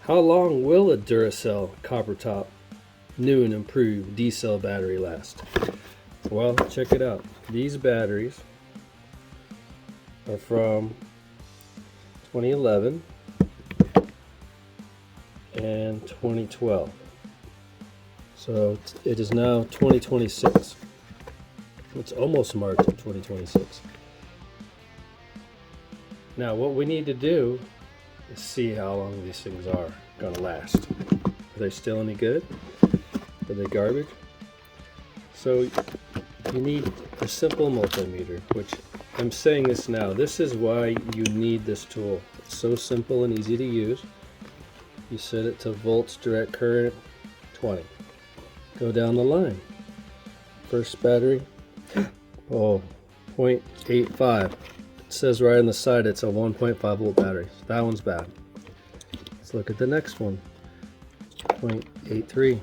How long will a Duracell copper top new and improved D-cell battery last? Well, check it out. These batteries are from 2011 and 2012. So it is now 2026. It's almost March of 2026. Now what we need to do is see how long these things are gonna last. Are they still any good? Are they garbage? So you need a simple multimeter, which I'm saying this now. This is why you need this tool. It's so simple and easy to use. You set it to volts, direct current, 20. Go down the line. First battery, oh, 0.85. It says right on the side it's a 1.5 volt battery. So that one's bad. Let's look at the next one, 0.83.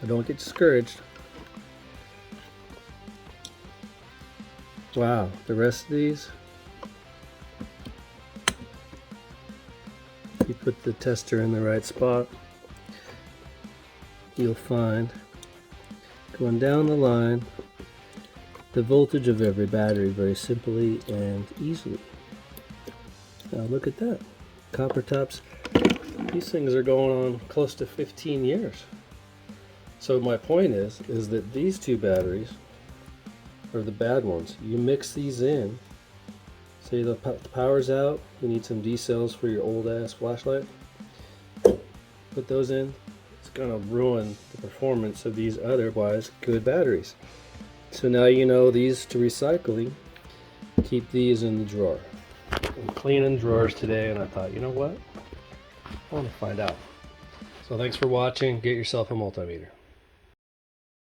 Don't get discouraged. Wow, the rest of these, if you put the tester in the right spot, you'll find, going down the line, the voltage of every battery very simply and easily. Now look at that. Copper tops, these things are going on close to 15 years. So my point is that these two batteries are the bad ones. You mix these in, say the power's out, you need some D cells for your old ass flashlight, put those in, it's gonna ruin the performance of these otherwise good batteries. So now you know these to recycling, keep these in the drawer. I'm cleaning drawers today and I thought, you know what, I want to find out. So thanks for watching, get yourself a multimeter.